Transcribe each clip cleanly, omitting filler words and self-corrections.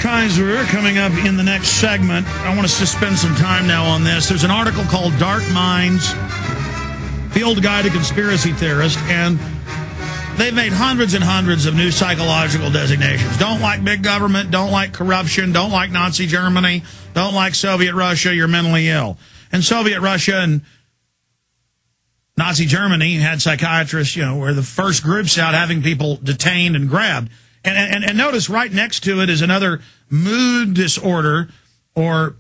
Kaiser coming up in the next segment. I want us to spend some time now on this. There's an article called Dark Minds, Field Guide to Conspiracy Theorists, and they've made hundreds and hundreds of new psychological designations. Don't like big government, don't like corruption, don't like Nazi Germany, don't like Soviet Russia, you're mentally ill. And Soviet Russia and Nazi Germany had psychiatrists, were the first groups out having people detained and grabbed. And notice right next to it is another mood disorder or,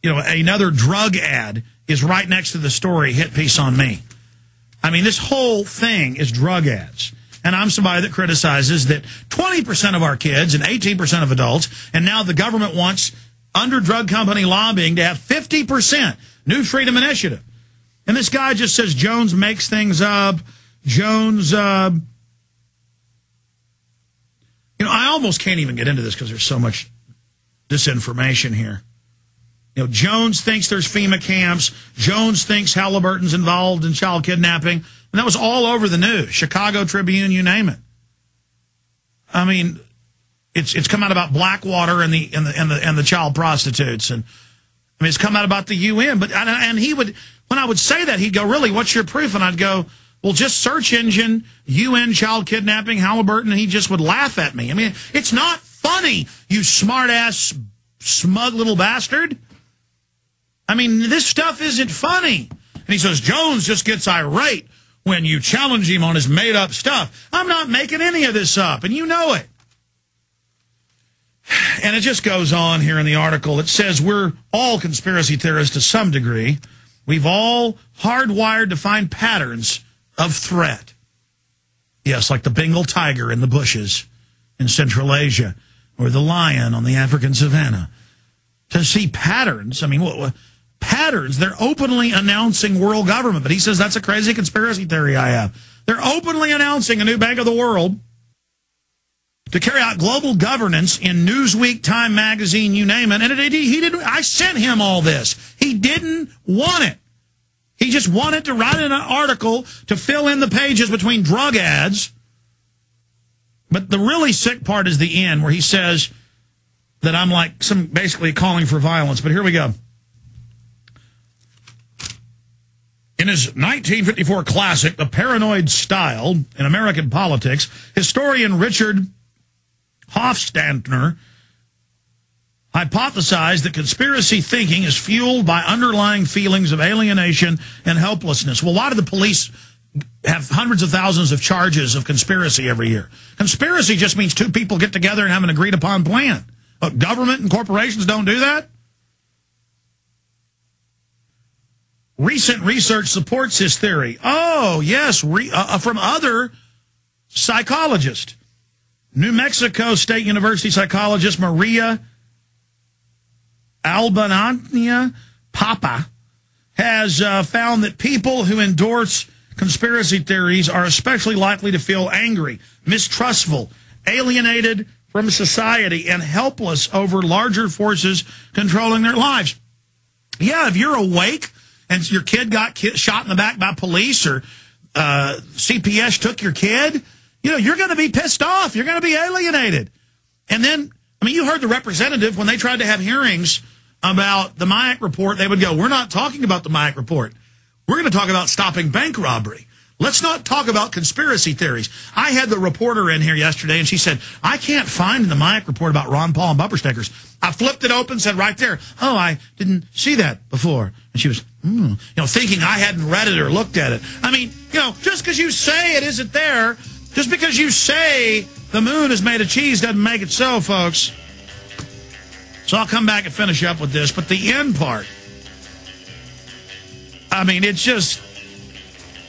another drug ad is right next to the story, Hit Piece on Me. I mean, this whole thing is drug ads. And I'm somebody that criticizes that 20% of our kids and 18% of adults, and now the government wants, under drug company lobbying, to have 50%. New Freedom Initiative. And this guy just says Jones makes things up. Jones, I almost can't even get into this because there's so much disinformation here. Jones thinks there's FEMA camps. Jones thinks Halliburton's involved in child kidnapping. And that was all over the news. Chicago Tribune, you name it. I mean, it's come out about Blackwater and the child prostitutes. And I mean, it's come out about the UN. And he would, when I would say that, he'd go, really, what's your proof? And I'd go, well, just search engine, UN child kidnapping, Halliburton, and he just would laugh at me. I mean, it's not funny, you smart-ass, smug little bastard. I mean, this stuff isn't funny. And he says, Jones just gets irate when you challenge him on his made-up stuff. I'm not making any of this up, and you know it. And it just goes on here in the article. It says we're all conspiracy theorists to some degree. We've all hardwired to find patterns of threat. Yes, like the Bengal tiger in the bushes in Central Asia or the lion on the African savannah. To see patterns, I mean, what patterns? They're openly announcing world government. But he says that's a crazy conspiracy theory I have. They're openly announcing a new bank of the world to carry out global governance in Newsweek, Time Magazine, you name it. And he didn't. I sent him all this. He didn't want it. He just wanted to write an article to fill in the pages between drug ads. But the really sick part is the end, where he says that I'm like basically calling for violence. But here we go. In his 1954 classic, The Paranoid Style in American Politics, historian Richard Hofstadter hypothesized that conspiracy thinking is fueled by underlying feelings of alienation and helplessness. Well, why do the police have hundreds of thousands of charges of conspiracy every year? Conspiracy just means two people get together and have an agreed-upon plan. Government and corporations don't do that? Recent research supports his theory. Oh, yes, from other psychologists. New Mexico State University psychologist Maria Albanania Papa has found that people who endorse conspiracy theories are especially likely to feel angry, mistrustful, alienated from society, and helpless over larger forces controlling their lives. Yeah, if you're awake and your kid got shot in the back by police, or CPS took your kid, you're going to be pissed off. You're going to be alienated. And then, I mean, you heard the representative, when they tried to have hearings about the Mayak report, they would go, we're not talking about the Mayak report. We're going to talk about stopping bank robbery. Let's not talk about conspiracy theories. I had the reporter in here yesterday, and she said, I can't find in the Mayak report about Ron Paul and bumper stickers. I flipped it open, said right there, oh, I didn't see that before. And she was, thinking I hadn't read it or looked at it. I mean, just because you say it isn't there, just because you say the moon is made of cheese doesn't make it so, folks. So I'll come back and finish up with this. But the end part, I mean, it's just,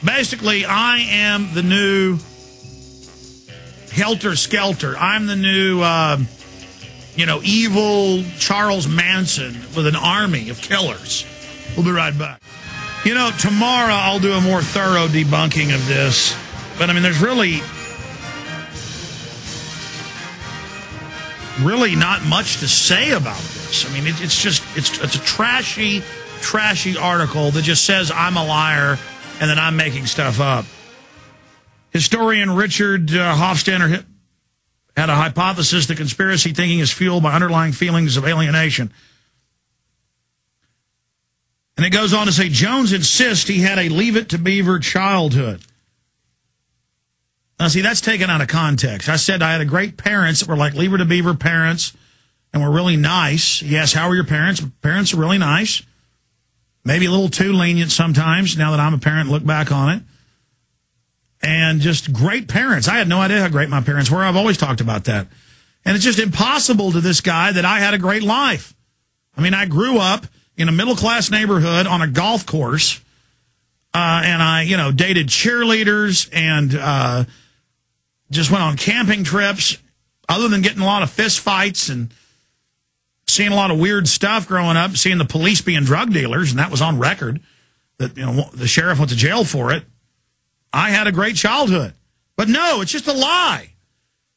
basically, I am the new Helter Skelter. I'm the new, evil Charles Manson with an army of killers. We'll be right back. Tomorrow I'll do a more thorough debunking of this. But, I mean, there's really not much to say about this. I mean, it's a trashy article that just says I'm a liar and that I'm making stuff up. Historian Richard Hofstadter had a hypothesis that conspiracy thinking is fueled by underlying feelings of alienation. And it goes on to say, Jones insists he had a Leave It to Beaver childhood. Now, see, that's taken out of context. I said I had great parents that were like Leave It to Beaver parents and were really nice. Yes, how were your parents? Parents are really nice. Maybe a little too lenient sometimes, now that I'm a parent and look back on it. And just great parents. I had no idea how great my parents were. I've always talked about that. And it's just impossible to this guy that I had a great life. I mean, I grew up in a middle-class neighborhood on a golf course, and I, dated cheerleaders and just went on camping trips, other than getting a lot of fist fights and seeing a lot of weird stuff growing up, seeing the police being drug dealers, and that was on record, that the sheriff went to jail for it. I had a great childhood. But no, it's just a lie.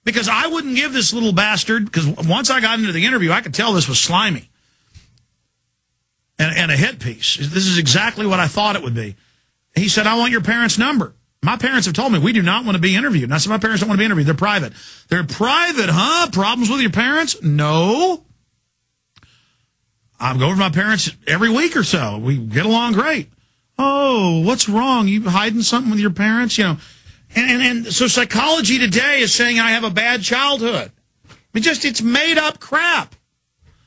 Because I wouldn't give this little bastard, because once I got into the interview, I could tell this was slimy. And a hit piece. This is exactly what I thought it would be. He said, I want your parents' number. My parents have told me we do not want to be interviewed. And I said, my parents don't want to be interviewed. They're private. They're private, huh? Problems with your parents? No. I go over to my parents every week or so. We get along great. Oh, what's wrong? You hiding something with your parents? And so psychology today is saying I have a bad childhood. It's made up crap.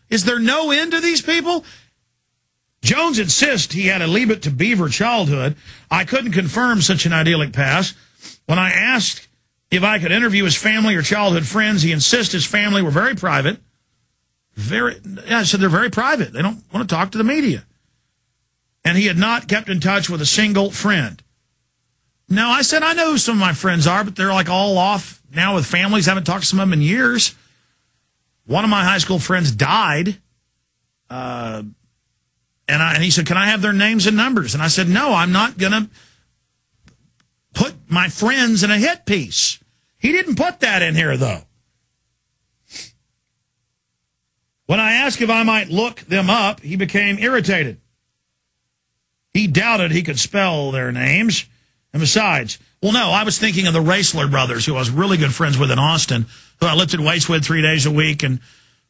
Is there no end to these people? Jones insists he had a Leave It to Beaver childhood. I couldn't confirm such an idyllic past. When I asked if I could interview his family or childhood friends, he insists his family were very private. I said they're very private. They don't want to talk to the media. And he had not kept in touch with a single friend. No, I said, I know who some of my friends are, but they're like all off now with families. I haven't talked to some of them in years. One of my high school friends died. And he said, can I have their names and numbers? And I said, no, I'm not going to put my friends in a hit piece. He didn't put that in here, though. When I asked if I might look them up, he became irritated. He doubted he could spell their names. And besides, well, no, I was thinking of the Raisler brothers, who I was really good friends with in Austin, who I lifted weights with 3 days a week and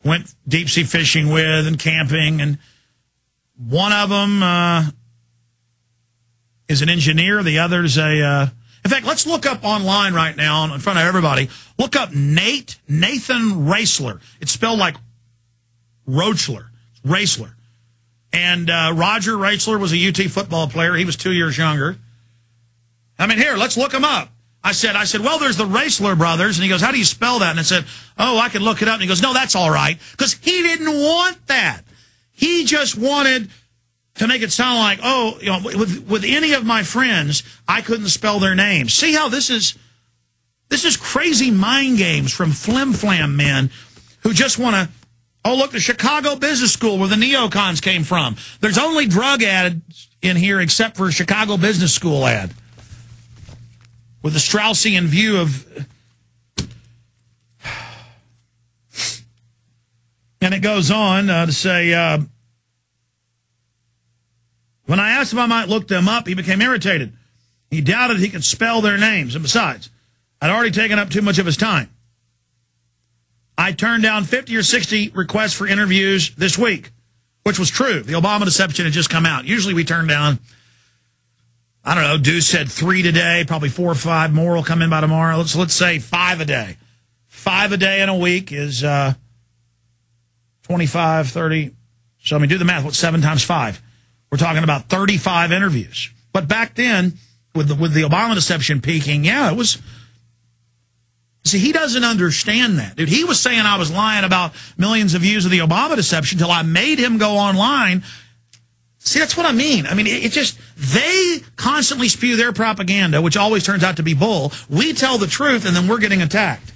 went deep-sea fishing with and camping. And one of them is an engineer. The other's a... in fact, let's look up online right now in front of everybody. Look up Nathan Raisler. It's spelled like Roachler. Raisler. And Roger Raisler was a UT football player. He was 2 years younger. I mean, here, let's look him up. I said, well, there's the Raisler brothers. And he goes, how do you spell that? And I said, oh, I can look it up. And he goes, no, that's all right. Because he didn't want that. He just wanted to make it sound like, oh, with any of my friends, I couldn't spell their names. See how this is crazy mind games from flim-flam men who just want to, oh, look, the Chicago Business School where the neocons came from. There's only drug ads in here except for a Chicago Business School ad with the Straussian view of... And it goes on to say, when I asked if I might look them up, he became irritated. He doubted he could spell their names. And besides, I'd already taken up too much of his time. I turned down 50 or 60 requests for interviews this week, which was true. The Obama deception had just come out. Usually we turn down, I don't know, Deuce said 3 today, probably 4 or 5 more will come in by tomorrow. Let's say 5 a day. 5 a day in a week is 25, 30. So, I mean, do the math. What's 7 times 5? We're talking about 35 interviews. But back then, with the Obama deception peaking, yeah, it was... See, he doesn't understand that. Dude, he was saying I was lying about millions of views of the Obama deception until I made him go online. See, that's what I mean. I mean, it just, they constantly spew their propaganda, which always turns out to be bull. We tell the truth, and then we're getting attacked.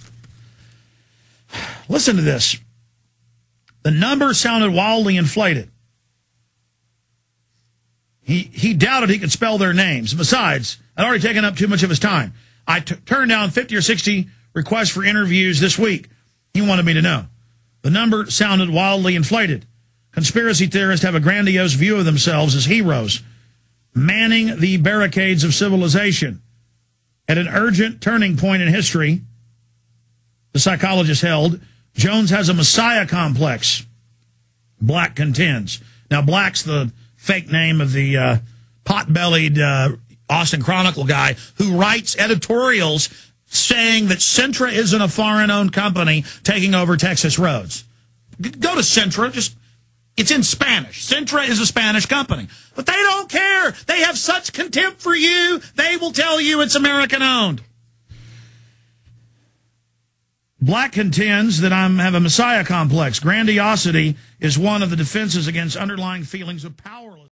Listen to this. The number sounded wildly inflated. He doubted he could spell their names. Besides, I'd already taken up too much of his time. I turned down 50 or 60 requests for interviews this week. He wanted me to know. The number sounded wildly inflated. Conspiracy theorists have a grandiose view of themselves as heroes, manning the barricades of civilization. At an urgent turning point in history, the psychologist held, Jones has a messiah complex. Black contends. Now, Black's the fake name of the pot-bellied Austin Chronicle guy who writes editorials saying that Centra isn't a foreign-owned company taking over Texas roads. Go to Centra. It's in Spanish. Centra is a Spanish company. But they don't care. They have such contempt for you, they will tell you it's American-owned. Black contends that I have a messiah complex. Grandiosity is one of the defenses against underlying feelings of powerlessness.